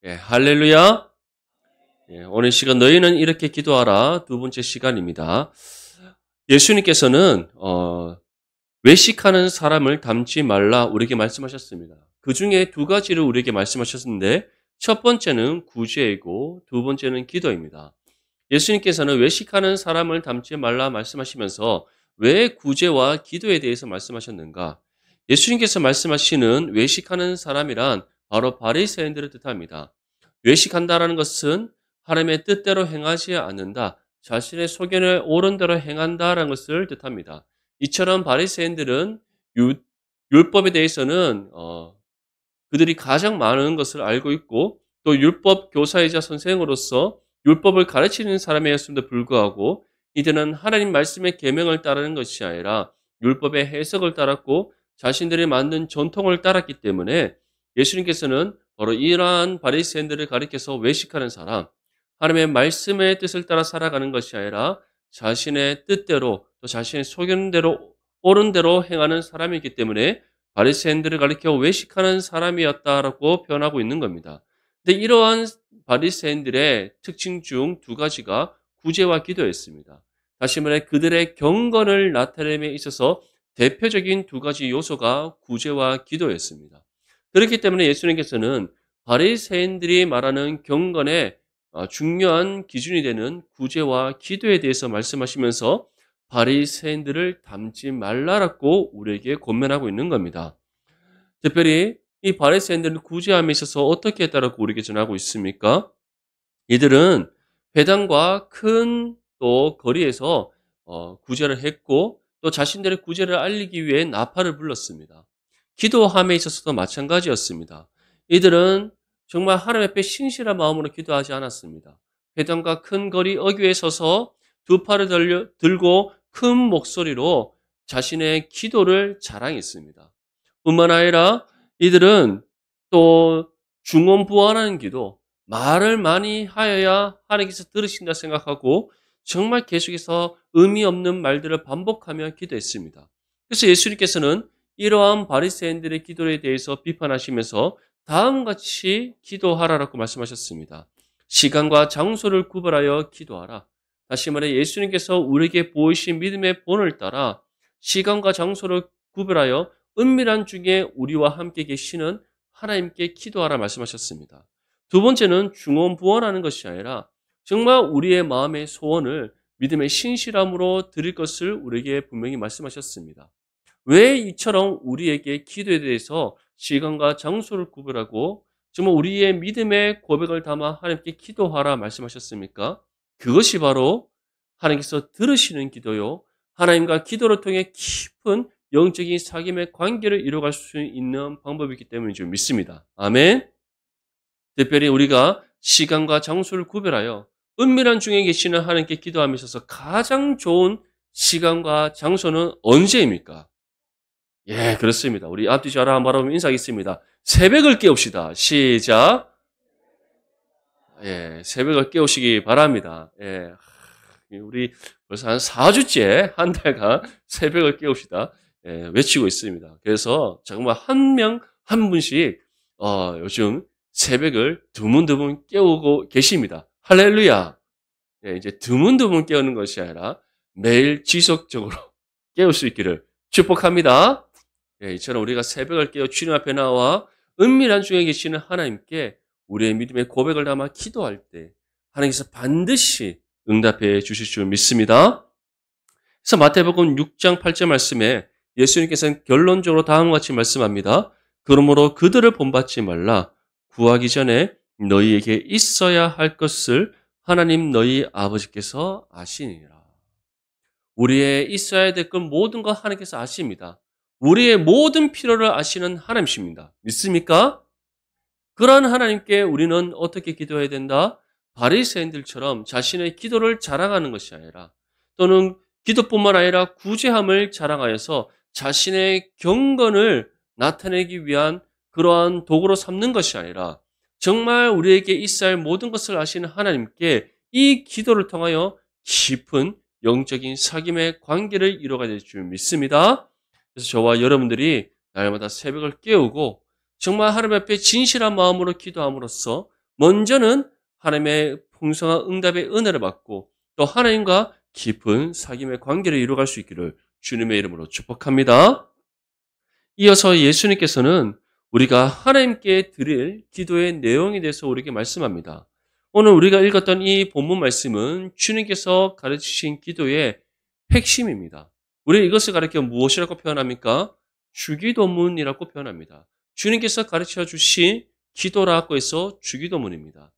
할렐루야. 오늘 시간 너희는 이렇게 기도하라 두 번째 시간입니다. 예수님께서는 외식하는 사람을 닮지 말라 우리에게 말씀하셨습니다. 그 중에 두 가지를 우리에게 말씀하셨는데 첫 번째는 구제이고 두 번째는 기도입니다. 예수님께서는 외식하는 사람을 닮지 말라 말씀하시면서 왜 구제와 기도에 대해서 말씀하셨는가? 예수님께서 말씀하시는 외식하는 사람이란 바로 바리새인들을 뜻합니다. 외식한다라는 것은 하나님의 뜻대로 행하지 않는다, 자신의 소견에 옳은 대로 행한다라는 것을 뜻합니다. 이처럼 바리새인들은 율법에 대해서는 그들이 가장 많은 것을 알고 있고 또 율법 교사이자 선생으로서 율법을 가르치는 사람이었음에도 불구하고 이들은 하나님 말씀의 계명을 따르는 것이 아니라 율법의 해석을 따랐고 자신들이 만든 전통을 따랐기 때문에 예수님께서는 바로 이러한 바리새인들을 가리켜서 외식하는 사람, 하나님의 말씀의 뜻을 따라 살아가는 것이 아니라 자신의 뜻대로 또 자신의 소견대로 옳은 대로 행하는 사람이기 때문에 바리새인들을 가리켜 외식하는 사람이었다라고 표현하고 있는 겁니다. 근데 이러한 바리새인들의 특징 중 두 가지가 구제와 기도였습니다. 다시 말해 그들의 경건을 나타냄에 있어서 대표적인 두 가지 요소가 구제와 기도였습니다. 그렇기 때문에 예수님께서는 바리새인들이 말하는 경건의 중요한 기준이 되는 구제와 기도에 대해서 말씀하시면서 바리새인들을 닮지 말라라고 우리에게 권면하고 있는 겁니다. 특별히 이 바리새인들을 구제함에 있어서 어떻게 했다라고 우리에게 전하고 있습니까? 이들은 회당과 큰 또 거리에서 구제를 했고 또 자신들의 구제를 알리기 위해 나팔을 불렀습니다. 기도함에 있어서도 마찬가지였습니다. 이들은 정말 하나님 앞에 신실한 마음으로 기도하지 않았습니다. 회당과 큰 거리 어귀에 서서 두 팔을 들고 큰 목소리로 자신의 기도를 자랑했습니다. 뿐만 아니라 이들은 또 중언부언하는 기도, 말을 많이 하여야 하나님께서 들으신다 생각하고 정말 계속해서 의미 없는 말들을 반복하며 기도했습니다. 그래서 예수님께서는 이러한 바리새인들의 기도에 대해서 비판하시면서 다음과 같이 기도하라라고 말씀하셨습니다. 시간과 장소를 구별하여 기도하라. 다시 말해 예수님께서 우리에게 보이신 믿음의 본을 따라 시간과 장소를 구별하여 은밀한 중에 우리와 함께 계시는 하나님께 기도하라 말씀하셨습니다. 두 번째는 중언부언하는 것이 아니라 정말 우리의 마음의 소원을 믿음의 신실함으로 드릴 것을 우리에게 분명히 말씀하셨습니다. 왜 이처럼 우리에게 기도에 대해서 시간과 장소를 구별하고 정말 우리의 믿음의 고백을 담아 하나님께 기도하라 말씀하셨습니까? 그것이 바로 하나님께서 들으시는 기도요, 하나님과 기도를 통해 깊은 영적인 사귐의 관계를 이루어갈 수 있는 방법이기 때문인 줄 믿습니다. 아멘. 특별히 우리가 시간과 장소를 구별하여 은밀한 중에 계시는 하나님께 기도함에 있어서 가장 좋은 시간과 장소는 언제입니까? 예, 그렇습니다. 우리 앞뒤 저랑 한번 바라보면 인사하겠습니다. 새벽을 깨웁시다. 시작. 예, 새벽을 깨우시기 바랍니다. 예, 우리 벌써 한 4주째 한 달간 새벽을 깨웁시다. 예, 외치고 있습니다. 그래서 정말 한 명 한 분씩 요즘 새벽을 드문드문 깨우고 계십니다. 할렐루야. 예, 이제 드문드문 깨우는 것이 아니라 매일 지속적으로 깨울 수 있기를 축복합니다. 예, 이처럼 우리가 새벽을 깨어 주님 앞에 나와 은밀한 중에 계시는 하나님께 우리의 믿음의 고백을 담아 기도할 때 하나님께서 반드시 응답해 주실 줄 믿습니다. 그래서 마태복음 6장 8절 말씀에 예수님께서는 결론적으로 다음과 같이 말씀합니다. 그러므로 그들을 본받지 말라. 구하기 전에 너희에게 있어야 할 것을 하나님 너희 아버지께서 아시니라. 우리의 있어야 될 것 모든 것 하나님께서 아십니다. 우리의 모든 필요를 아시는 하나님이십니다. 믿습니까? 그러한 하나님께 우리는 어떻게 기도해야 된다? 바리새인들처럼 자신의 기도를 자랑하는 것이 아니라 또는 기도뿐만 아니라 구제함을 자랑하여서 자신의 경건을 나타내기 위한 그러한 도구로 삼는 것이 아니라 정말 우리에게 있어야 할 모든 것을 아시는 하나님께 이 기도를 통하여 깊은 영적인 사귐의 관계를 이루어가야 될 줄 믿습니다. 그래서 저와 여러분들이 날마다 새벽을 깨우고 정말 하나님 앞에 진실한 마음으로 기도함으로써 먼저는 하나님의 풍성한 응답의 은혜를 받고 또 하나님과 깊은 사귐의 관계를 이루어갈 수 있기를 주님의 이름으로 축복합니다. 이어서 예수님께서는 우리가 하나님께 드릴 기도의 내용에 대해서 우리에게 말씀합니다. 오늘 우리가 읽었던 이 본문 말씀은 주님께서 가르치신 기도의 핵심입니다. 우리 이것을 가르쳐 무엇이라고 표현합니까? 주기도문이라고 표현합니다. 주님께서 가르쳐 주신 기도라고 해서 주기도문입니다.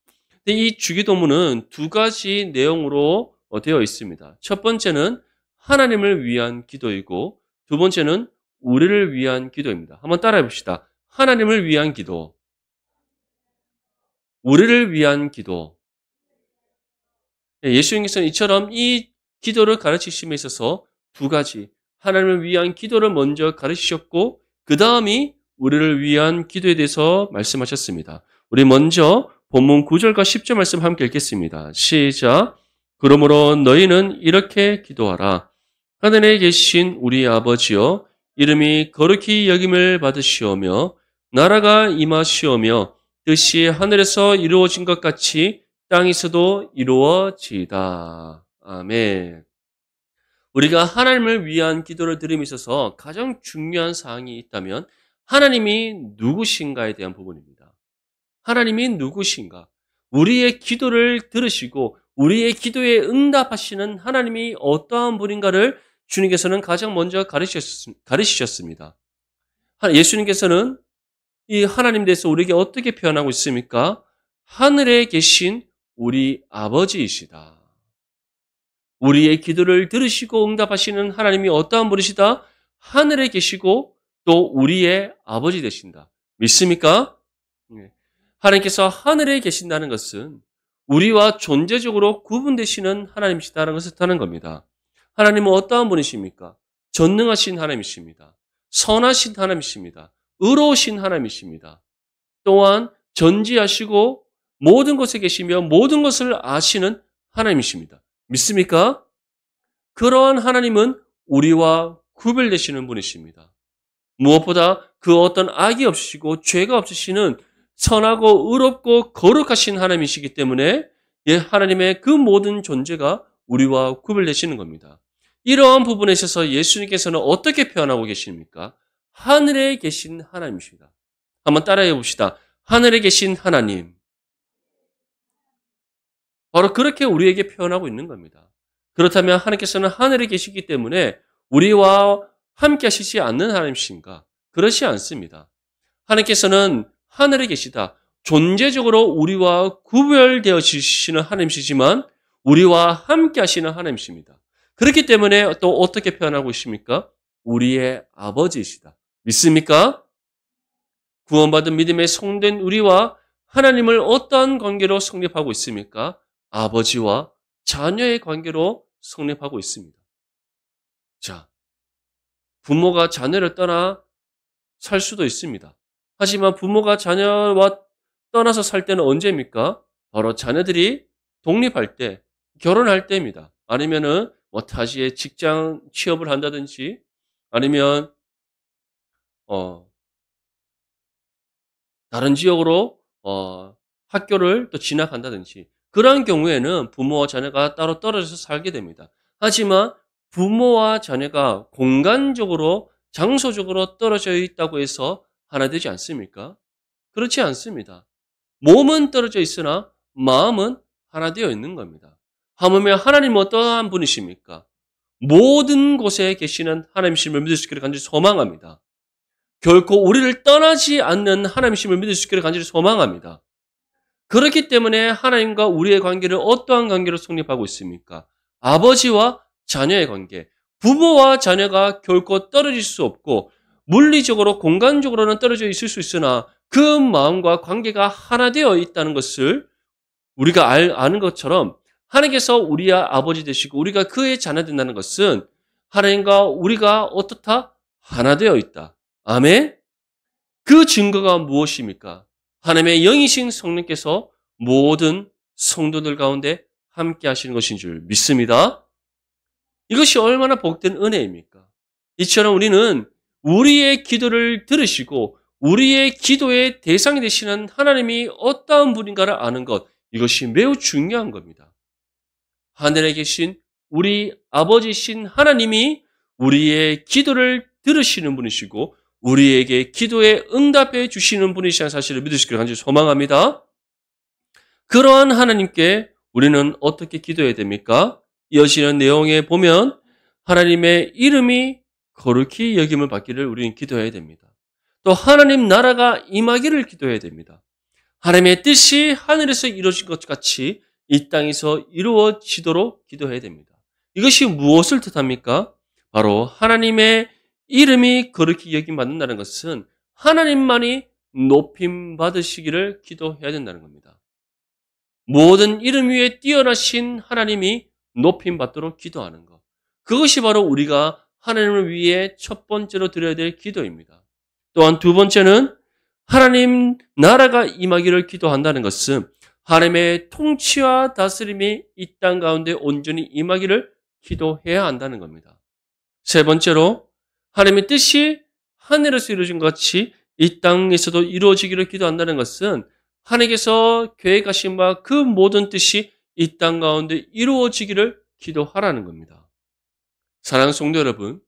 근데 이 주기도문은 두 가지 내용으로 되어 있습니다. 첫 번째는 하나님을 위한 기도이고 두 번째는 우리를 위한 기도입니다. 한번 따라해 봅시다. 하나님을 위한 기도, 우리를 위한 기도. 예수님께서는 이처럼 이 기도를 가르치심에 있어서 두 가지, 하나님을 위한 기도를 먼저 가르치셨고 그 다음이 우리를 위한 기도에 대해서 말씀하셨습니다. 우리 먼저 본문 9절과 10절 말씀 함께 읽겠습니다. 시작. 그러므로 너희는 이렇게 기도하라. 하늘에 계신 우리 아버지여, 이름이 거룩히 여김을 받으시오며 나라가 임하시오며 뜻이 하늘에서 이루어진 것 같이 땅에서도 이루어지이다. 아멘. 우리가 하나님을 위한 기도를 드림에 있어서 가장 중요한 사항이 있다면 하나님이 누구신가에 대한 부분입니다. 하나님이 누구신가? 우리의 기도를 들으시고 우리의 기도에 응답하시는 하나님이 어떠한 분인가를 주님께서는 가장 먼저 가르치셨습니다. 예수님께서는 이 하나님 대해서 우리에게 어떻게 표현하고 있습니까? 하늘에 계신 우리 아버지이시다. 우리의 기도를 들으시고 응답하시는 하나님이 어떠한 분이시다? 하늘에 계시고 또 우리의 아버지 되신다. 믿습니까? 하나님께서 하늘에 계신다는 것은 우리와 존재적으로 구분되시는 하나님이시다는 것을 뜻하는 겁니다. 하나님은 어떠한 분이십니까? 전능하신 하나님이십니다. 선하신 하나님이십니다. 의로우신 하나님이십니다. 또한 전지하시고 모든 곳에 계시며 모든 것을 아시는 하나님이십니다. 믿습니까? 그러한 하나님은 우리와 구별되시는 분이십니다. 무엇보다 그 어떤 악이 없으시고 죄가 없으시는 선하고 의롭고 거룩하신 하나님이시기 때문에 하나님의 그 모든 존재가 우리와 구별되시는 겁니다. 이러한 부분에 있어서 예수님께서는 어떻게 표현하고 계십니까? 하늘에 계신 하나님이십니다. 한번 따라해 봅시다. 하늘에 계신 하나님. 바로 그렇게 우리에게 표현하고 있는 겁니다. 그렇다면 하나님께서는 하늘에 계시기 때문에 우리와 함께 하시지 않는 하나님이신가? 그렇지 않습니다. 하나님께서는 하늘에 계시다. 존재적으로 우리와 구별되어 지시는 하나님이시지만 우리와 함께 하시는 하나님이십니다. 그렇기 때문에 또 어떻게 표현하고 있습니까? 우리의 아버지이시다. 믿습니까? 구원받은 믿음에 성된 우리와 하나님을 어떠한 관계로 성립하고 있습니까? 아버지와 자녀의 관계로 성립하고 있습니다. 자, 부모가 자녀를 떠나 살 수도 있습니다. 하지만 부모가 자녀와 떠나서 살 때는 언제입니까? 바로 자녀들이 독립할 때, 결혼할 때입니다. 아니면은 타지에 직장 취업을 한다든지 아니면 다른 지역으로 학교를 또 진학한다든지 그러한 경우에는 부모와 자녀가 따로 떨어져서 살게 됩니다. 하지만 부모와 자녀가 공간적으로 장소적으로 떨어져 있다고 해서 하나 되지 않습니까? 그렇지 않습니다. 몸은 떨어져 있으나 마음은 하나 되어 있는 겁니다. 하물며 하나님은 어떠한 분이십니까? 모든 곳에 계시는 하나님이심을 믿을 수 있기를 간절히 소망합니다. 결코 우리를 떠나지 않는 하나님이심을 믿을 수 있기를 간절히 소망합니다. 그렇기 때문에 하나님과 우리의 관계를 어떠한 관계로 성립하고 있습니까? 아버지와 자녀의 관계, 부모와 자녀가 결코 떨어질 수 없고 물리적으로 공간적으로는 떨어져 있을 수 있으나 그 마음과 관계가 하나 되어 있다는 것을 우리가 아는 것처럼 하나님께서 우리의 아버지 되시고 우리가 그의 자녀 된다는 것은 하나님과 우리가 어떻다? 하나 되어 있다. 아멘? 그 증거가 무엇입니까? 하나님의 영이신 성령께서 모든 성도들 가운데 함께 하시는 것인 줄 믿습니다. 이것이 얼마나 복된 은혜입니까? 이처럼 우리는 우리의 기도를 들으시고 우리의 기도의 대상이 되시는 하나님이 어떠한 분인가를 아는 것, 이것이 매우 중요한 겁니다. 하늘에 계신 우리 아버지신 하나님이 우리의 기도를 들으시는 분이시고 우리에게 기도에 응답해 주시는 분이시라는 사실을 믿으시기를 간절히 소망합니다. 그러한 하나님께 우리는 어떻게 기도해야 됩니까? 이어지는 내용에 보면 하나님의 이름이 거룩히 여김을 받기를 우리는 기도해야 됩니다. 또 하나님 나라가 임하기를 기도해야 됩니다. 하나님의 뜻이 하늘에서 이루어진 것 같이 이 땅에서 이루어지도록 기도해야 됩니다. 이것이 무엇을 뜻합니까? 바로 하나님의 이름이 거룩히 여김받는다는 것은 하나님만이 높임 받으시기를 기도해야 된다는 겁니다. 모든 이름 위에 뛰어나신 하나님이 높임 받도록 기도하는 것. 그것이 바로 우리가 하나님을 위해 첫 번째로 드려야 될 기도입니다. 또한 두 번째는 하나님 나라가 임하기를 기도한다는 것은 하나님의 통치와 다스림이 이 땅 가운데 온전히 임하기를 기도해야 한다는 겁니다. 세 번째로 하나님의 뜻이 하늘에서 이루어진 것 같이 이 땅에서도 이루어지기를 기도한다는 것은 하나님께서 계획하신 바 그 모든 뜻이 이 땅 가운데 이루어지기를 기도하라는 겁니다. 사랑하는 성도 여러분,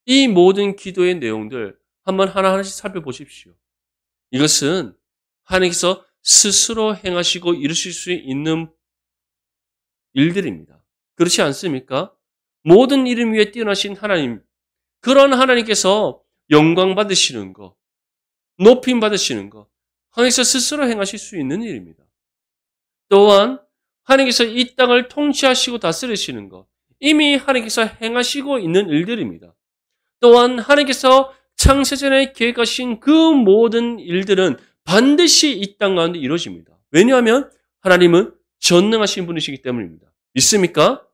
이 모든 기도의 내용들 한번 하나하나씩 살펴보십시오. 이것은 하나님께서 스스로 행하시고 이루실 수 있는 일들입니다. 그렇지 않습니까? 모든 이름 위에 뛰어나신 하나님, 그런 하나님께서 영광 받으시는 것, 높임 받으시는 것, 하나님께서 스스로 행하실 수 있는 일입니다. 또한 하나님께서 이 땅을 통치하시고 다스리시는 것, 이미 하나님께서 행하시고 있는 일들입니다. 또한 하나님께서 창세전에 계획하신 그 모든 일들은 반드시 이 땅 가운데 이루어집니다. 왜냐하면 하나님은 전능하신 분이시기 때문입니다. 믿습니까?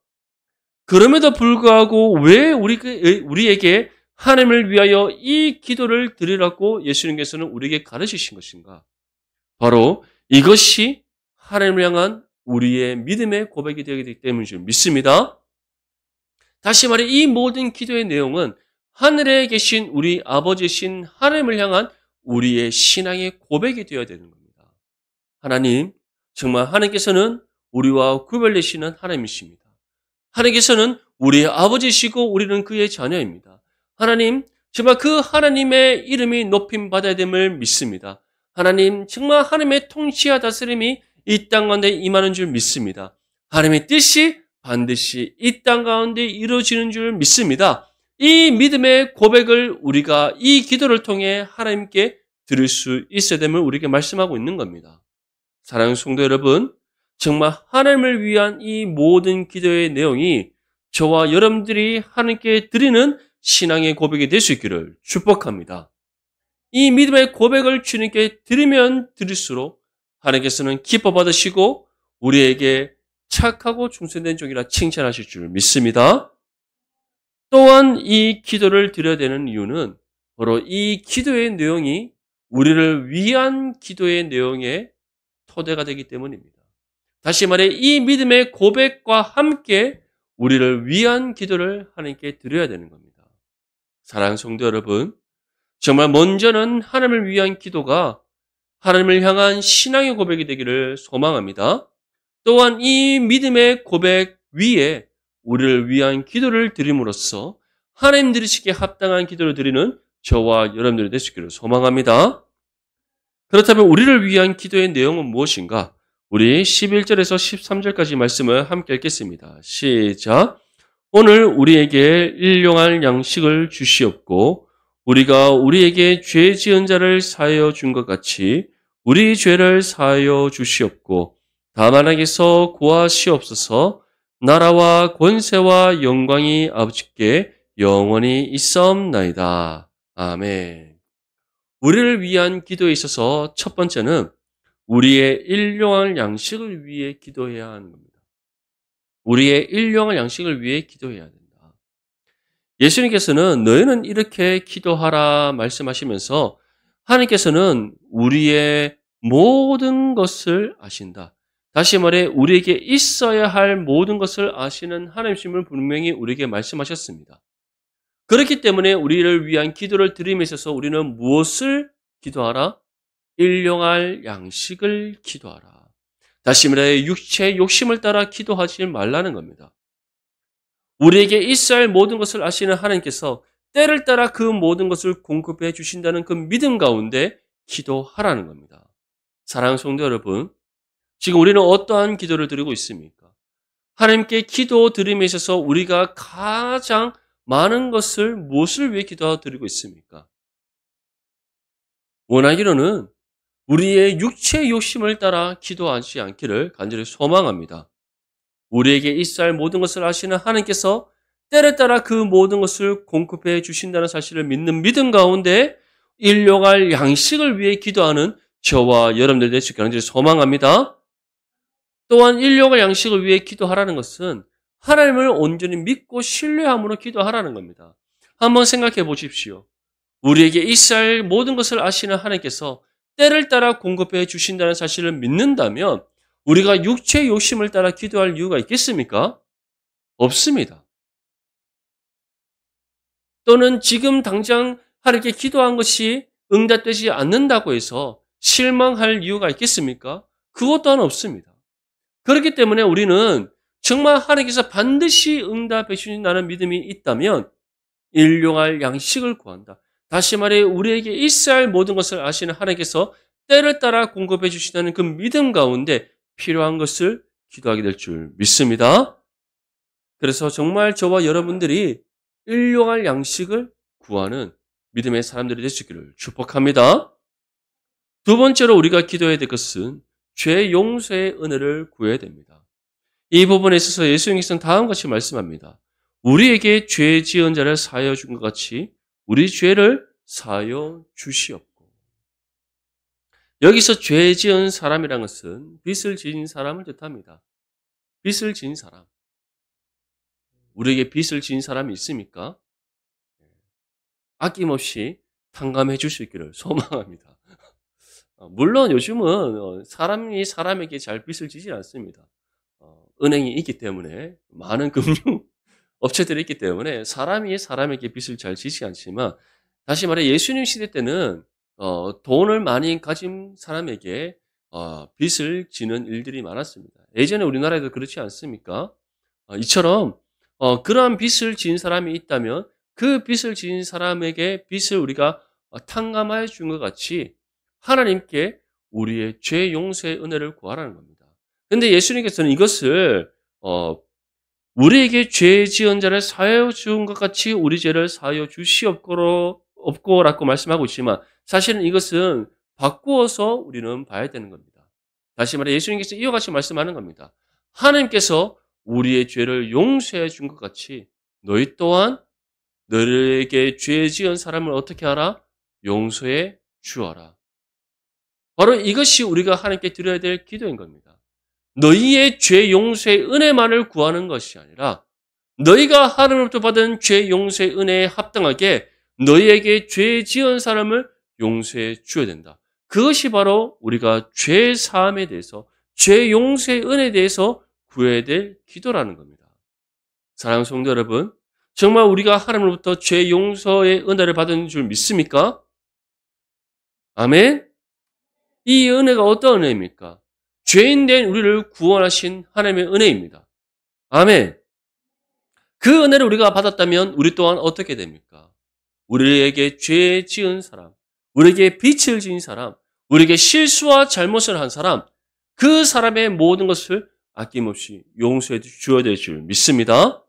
그럼에도 불구하고 왜 우리에게 하나님을 위하여 이 기도를 드리라고 예수님께서는 우리에게 가르치신 것인가? 바로 이것이 하나님을 향한 우리의 믿음의 고백이 되기 때문인 줄 믿습니다. 다시 말해 이 모든 기도의 내용은 하늘에 계신 우리 아버지신 하나님을 향한 우리의 신앙의 고백이 되어야 되는 겁니다. 하나님, 정말 하나님께서는 우리와 구별되시는 하나님이십니다. 하나님께서는 우리의 아버지시고 우리는 그의 자녀입니다. 하나님, 정말 그 하나님의 이름이 높임 받아야 됨을 믿습니다. 하나님, 정말 하나님의 통치와 다스림이 이 땅 가운데 임하는 줄 믿습니다. 하나님의 뜻이 반드시 이 땅 가운데 이루어지는 줄 믿습니다. 이 믿음의 고백을 우리가 이 기도를 통해 하나님께 드릴 수 있어야 됨을 우리에게 말씀하고 있는 겁니다. 사랑하는 성도 여러분, 정말 하나님을 위한 이 모든 기도의 내용이 저와 여러분들이 하나님께 드리는 신앙의 고백이 될 수 있기를 축복합니다. 이 믿음의 고백을 주님께 드리면 드릴수록 하나님께서는 기뻐 받으시고 우리에게 착하고 충성된 종이라 칭찬하실 줄 믿습니다. 또한 이 기도를 드려야 되는 이유는 바로 이 기도의 내용이 우리를 위한 기도의 내용의 토대가 되기 때문입니다. 다시 말해 이 믿음의 고백과 함께 우리를 위한 기도를 하나님께 드려야 되는 겁니다. 사랑하는 성도 여러분, 정말 먼저는 하나님을 위한 기도가 하나님을 향한 신앙의 고백이 되기를 소망합니다. 또한 이 믿음의 고백 위에 우리를 위한 기도를 드림으로써 하나님 들으시기에 합당한 기도를 드리는 저와 여러분들이 되시기를 소망합니다. 그렇다면 우리를 위한 기도의 내용은 무엇인가? 우리 11절에서 13절까지 말씀을 함께 읽겠습니다. 시작. 오늘 우리에게 일용할 양식을 주시옵고 우리가 우리에게 죄 지은 자를 사하여 준 것 같이 우리 죄를 사하여 주시옵고 다만에게서 구하시옵소서. 나라와 권세와 영광이 아버지께 영원히 있사옵나이다. 아멘. 우리를 위한 기도에 있어서 첫 번째는 우리의 일용할 양식을 위해 기도해야 하는 겁니다. 우리의 일용할 양식을 위해 기도해야 된다. 예수님께서는 너희는 이렇게 기도하라 말씀하시면서 하나님께서는 우리의 모든 것을 아신다. 다시 말해 우리에게 있어야 할 모든 것을 아시는 하나님이심을 분명히 우리에게 말씀하셨습니다. 그렇기 때문에 우리를 위한 기도를 드림에 있어서 우리는 무엇을 기도하라? 일용할 양식을 기도하라. 다시 말해 육체의 욕심을 따라 기도하지 말라는 겁니다. 우리에게 있어야 할 모든 것을 아시는 하나님께서 때를 따라 그 모든 것을 공급해 주신다는 그 믿음 가운데 기도하라는 겁니다. 사랑하는 성도 여러분, 지금 우리는 어떠한 기도를 드리고 있습니까? 하나님께 기도 드림에 있어서 우리가 가장 많은 것을 무엇을 위해 기도드리고 있습니까? 원하기로는 우리의 육체의 욕심을 따라 기도하지 않기를 간절히 소망합니다. 우리에게 있어야 할 모든 것을 아시는 하나님께서 때를 따라 그 모든 것을 공급해 주신다는 사실을 믿는 믿음 가운데 일용할 양식을 위해 기도하는 저와 여러분들 되시길 간절히 소망합니다. 또한 일용할 양식을 위해 기도하라는 것은 하나님을 온전히 믿고 신뢰함으로 기도하라는 겁니다. 한번 생각해 보십시오. 우리에게 있어야 할 모든 것을 아시는 하나님께서 때를 따라 공급해 주신다는 사실을 믿는다면 우리가 육체의 욕심을 따라 기도할 이유가 있겠습니까? 없습니다. 또는 지금 당장 하나님께 기도한 것이 응답되지 않는다고 해서 실망할 이유가 있겠습니까? 그것 또한 없습니다. 그렇기 때문에 우리는 정말 하나님께서 반드시 응답해 주신다는 믿음이 있다면 일용할 양식을 구한다. 다시 말해 우리에게 있어야 할 모든 것을 아시는 하나님께서 때를 따라 공급해 주신다는 그 믿음 가운데 필요한 것을 기도하게 될 줄 믿습니다. 그래서 정말 저와 여러분들이 일용할 양식을 구하는 믿음의 사람들이 되시기를 축복합니다. 두 번째로 우리가 기도해야 될 것은 죄 용서의 은혜를 구해야 됩니다. 이 부분에 있어서 예수님께서는 다음과 같이 말씀합니다. 우리에게 죄 지은 자를 사하여 준 것 같이 우리 죄를 사하여 주시옵고. 여기서 죄 지은 사람이라는 것은 빚을 지은 사람을 뜻합니다. 빚을 지은 사람. 우리에게 빚을 지은 사람이 있습니까? 아낌없이 탕감해 줄 수 있기를 소망합니다. 물론 요즘은 사람이 사람에게 잘 빚을 지지 않습니다. 은행이 있기 때문에 많은 금융 업체들이 있기 때문에 사람이 사람에게 빚을 잘 지지 않지만 다시 말해 예수님 시대 때는 돈을 많이 가진 사람에게 빚을 지는 일들이 많았습니다. 예전에 우리나라에도 그렇지 않습니까? 이처럼 그러한 빚을 지은 사람이 있다면 그 빚을 지은 사람에게 빚을 우리가 탕감하여 준 것 같이 하나님께 우리의 죄 용서의 은혜를 구하라는 겁니다. 그런데 예수님께서는 이것을 우리에게 죄 지은 자를 사하여 준 것 같이 우리 죄를 사하여 주시옵고라고 말씀하고 있지만 사실은 이것은 바꾸어서 우리는 봐야 되는 겁니다. 다시 말해 예수님께서 이와 같이 말씀하는 겁니다. 하나님께서 우리의 죄를 용서해 준 것 같이 너희 또한 너희에게 죄 지은 사람을 어떻게 하라? 용서해 주어라. 바로 이것이 우리가 하나님께 드려야 될 기도인 겁니다. 너희의 죄 용서의 은혜만을 구하는 것이 아니라 너희가 하나님으로부터 받은 죄 용서의 은혜에 합당하게 너희에게 죄 지은 사람을 용서해 주어야 된다. 그것이 바로 우리가 죄 사함에 대해서 죄 용서의 은혜에 대해서 구해야 될 기도라는 겁니다. 사랑하는 성도 여러분, 정말 우리가 하나님으로부터 죄 용서의 은혜를 받은 줄 믿습니까? 아멘? 이 은혜가 어떤 은혜입니까? 죄인된 우리를 구원하신 하나님의 은혜입니다. 아멘. 그 은혜를 우리가 받았다면 우리 또한 어떻게 됩니까? 우리에게 죄 지은 사람, 우리에게 빚을 지은 사람, 우리에게 실수와 잘못을 한 사람, 그 사람의 모든 것을 아낌없이 용서해 주어야 될 줄 믿습니다.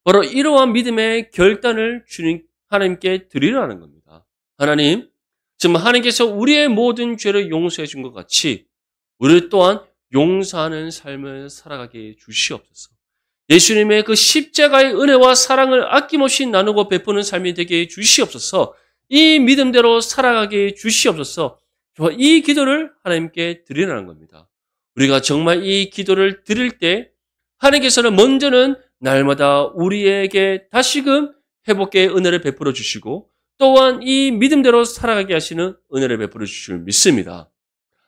바로 이러한 믿음의 결단을 주님 하나님께 드리라는 겁니다. 하나님, 지금 하나님께서 우리의 모든 죄를 용서해 준 것 같이 우리 또한 용서하는 삶을 살아가게 주시옵소서. 예수님의 그 십자가의 은혜와 사랑을 아낌없이 나누고 베푸는 삶이 되게 주시옵소서. 이 믿음대로 살아가게 주시옵소서. 이 기도를 하나님께 드리라는 겁니다. 우리가 정말 이 기도를 드릴 때 하나님께서는 먼저는 날마다 우리에게 다시금 회복의 은혜를 베풀어 주시고 또한 이 믿음대로 살아가게 하시는 은혜를 베풀어 주실 줄 믿습니다.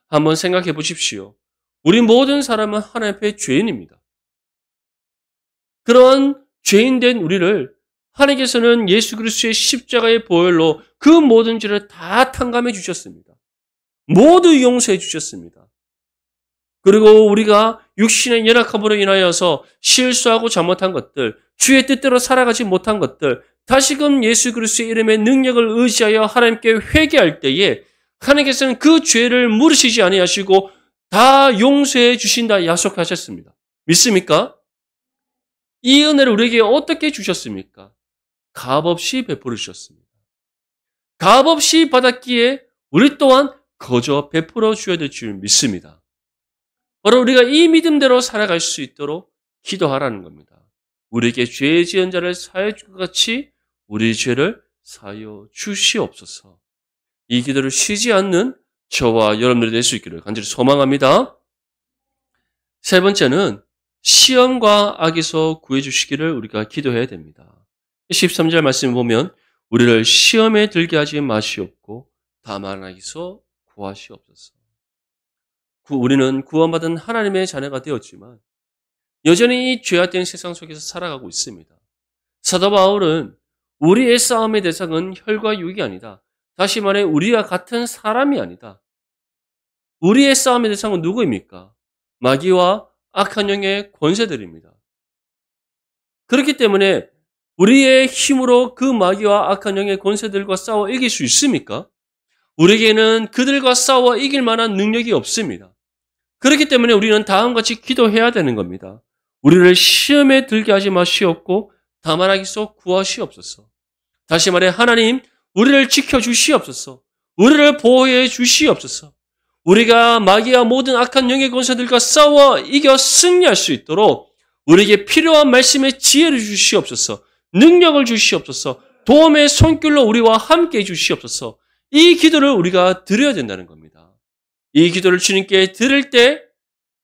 한번 생각해 보십시오. 우리 모든 사람은 하나님 앞에 죄인입니다. 그러한 죄인된 우리를 하나님께서는 예수 그리스도의 십자가의 보혈로 그 모든 죄를 다 탕감해 주셨습니다. 모두 용서해 주셨습니다. 그리고 우리가 육신의 연약함으로 인하여서 실수하고 잘못한 것들, 주의 뜻대로 살아가지 못한 것들, 다시금 예수 그리스도의 이름의 능력을 의지하여 하나님께 회개할 때에 하나님께서는 그 죄를 물으시지 아니하시고 다 용서해 주신다 약속하셨습니다. 믿습니까? 이 은혜를 우리에게 어떻게 주셨습니까? 값없이 베풀어 주셨습니다. 값없이 받았기에 우리 또한 거저 베풀어 주어야 될 줄 믿습니다. 바로 우리가 이 믿음대로 살아갈 수 있도록 기도하라는 겁니다. 우리에게 죄 지은 자를 사하여 줄 것 같이 우리 죄를 사하여 주시옵소서. 이 기도를 쉬지 않는 저와 여러분들이 될 수 있기를 간절히 소망합니다. 세 번째는 시험과 악에서 구해 주시기를 우리가 기도해야 됩니다. 13절 말씀 보면 우리를 시험에 들게 하지 마시옵고 다만 악에서 구하시옵소서. 우리는 구원받은 하나님의 자녀가 되었지만 여전히 이 죄악된 세상 속에서 살아가고 있습니다. 사도 바울은 우리의 싸움의 대상은 혈과 육이 아니다. 다시 말해 우리와 같은 사람이 아니다. 우리의 싸움의 대상은 누구입니까? 마귀와 악한 영의 권세들입니다. 그렇기 때문에 우리의 힘으로 그 마귀와 악한 영의 권세들과 싸워 이길 수 있습니까? 우리에게는 그들과 싸워 이길 만한 능력이 없습니다. 그렇기 때문에 우리는 다음과 같이 기도해야 되는 겁니다. 우리를 시험에 들게 하지 마시옵고 다만 악에서 구하시옵소서. 다시 말해 하나님 우리를 지켜주시옵소서. 우리를 보호해 주시옵소서. 우리가 마귀와 모든 악한 영의 권세들과 싸워 이겨 승리할 수 있도록 우리에게 필요한 말씀의 지혜를 주시옵소서. 능력을 주시옵소서. 도움의 손길로 우리와 함께 주시옵소서. 이 기도를 우리가 드려야 된다는 겁니다. 이 기도를 주님께 드릴 때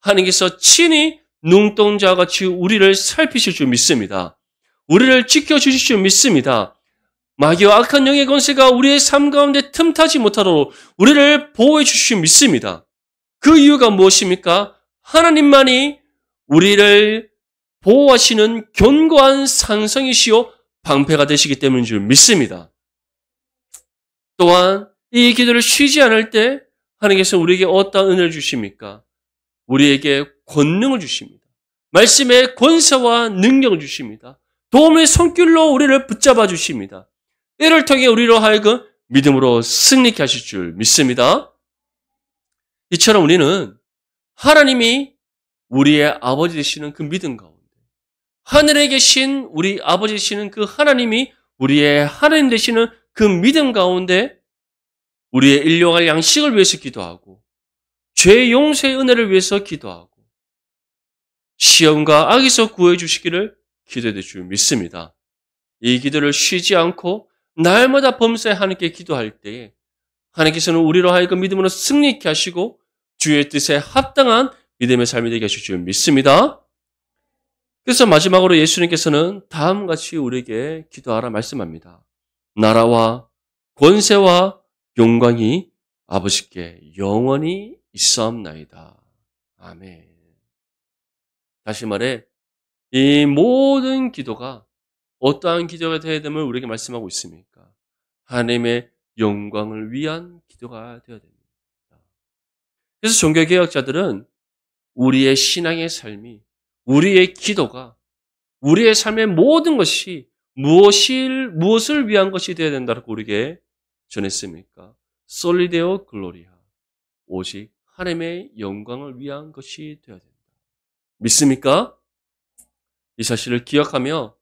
하나님께서 친히 눈동자와 같이 우리를 살피실 줄 믿습니다. 우리를 지켜주실 줄 믿습니다. 마귀와 악한 영의 권세가 우리의 삶 가운데 틈타지 못하도록 우리를 보호해 주실 줄 믿습니다. 그 이유가 무엇입니까? 하나님만이 우리를 보호하시는 견고한 산성이시요 방패가 되시기 때문인 줄 믿습니다. 또한 이 기도를 쉬지 않을 때 하나님께서 우리에게 어떤 은혜를 주십니까? 우리에게 권능을 주십니다. 말씀의 권세와 능력을 주십니다. 도움의 손길로 우리를 붙잡아 주십니다. 이를 통해 우리로 하여금 믿음으로 승리케 하실 줄 믿습니다. 이처럼 우리는 하나님이 우리의 아버지 되시는 그 믿음 가운데 하늘에 계신 우리 아버지 되시는 그 하나님이 우리의 하나님 되시는 그 믿음 가운데 우리의 일용할 양식을 위해서 기도하고 죄 용서의 은혜를 위해서 기도하고 시험과 악에서 구해 주시기를 기도해 줄 믿습니다. 이 기도를 쉬지 않고 날마다 범사에 하나님께 기도할 때에 하나님께서는 우리로 하여금 믿음으로 승리케 하시고 주의 뜻에 합당한 믿음의 삶이 되게 하실 줄 믿습니다. 그래서 마지막으로 예수님께서는 다음과 같이 우리에게 기도하라 말씀합니다. 나라와 권세와 영광이 아버지께 영원히 있사옵나이다. 아멘. 다시 말해 이 모든 기도가 어떠한 기도가 되어야 됨을 우리에게 말씀하고 있습니까? 하나님의 영광을 위한 기도가 되어야 됩니다. 그래서 종교개혁자들은 우리의 신앙의 삶이, 우리의 기도가, 우리의 삶의 모든 것이 무엇을 위한 것이 되어야 된다고 우리에게 전했습니까? 솔리데오 글로리아. 오직 하나님의 영광을 위한 것이 되어야 된다. 믿습니까? 이 사실을 기억하며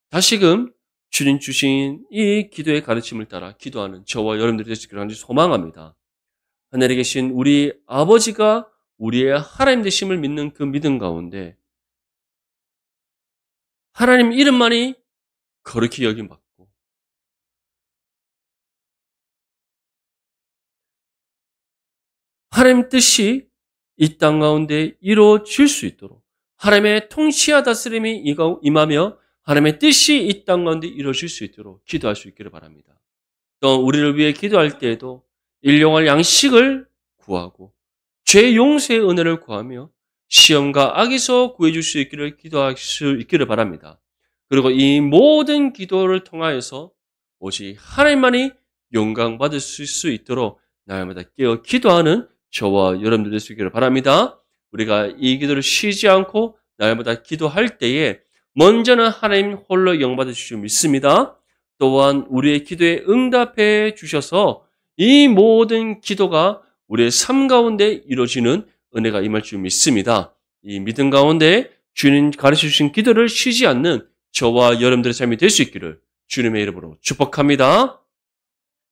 다시금 주님 주신 이 기도의 가르침을 따라 기도하는 저와 여러분들이 되시기를 간절히 소망합니다. 하늘에 계신 우리 아버지가 우리의 하나님 되심을 믿는 그 믿음 가운데 하나님 이름만이 거룩히 여김받고 하나님 뜻이 이 땅 가운데 이루어질 수 있도록 하나님의 통치와 다스림이 임하며 하나님의 뜻이 이 땅 가운데 이루어질 수 있도록 기도할 수 있기를 바랍니다. 또 우리를 위해 기도할 때에도 일용할 양식을 구하고 죄 용서의 은혜를 구하며 시험과 악에서 구해줄 수 있기를 기도할 수 있기를 바랍니다. 그리고 이 모든 기도를 통하여서 오직 하나님만이 영광 받을 수 있도록 날마다 깨어 기도하는 저와 여러분들 될 수 있기를 바랍니다. 우리가 이 기도를 쉬지 않고 날마다 기도할 때에 먼저는 하나님 홀로 영받을 줄 믿습니다. 또한 우리의 기도에 응답해 주셔서 이 모든 기도가 우리의 삶 가운데 이루어지는 은혜가 임할 줄 믿습니다. 이 믿음 가운데 주님 가르쳐 주신 기도를 쉬지 않는 저와 여러분들의 삶이 될 수 있기를 주님의 이름으로 축복합니다.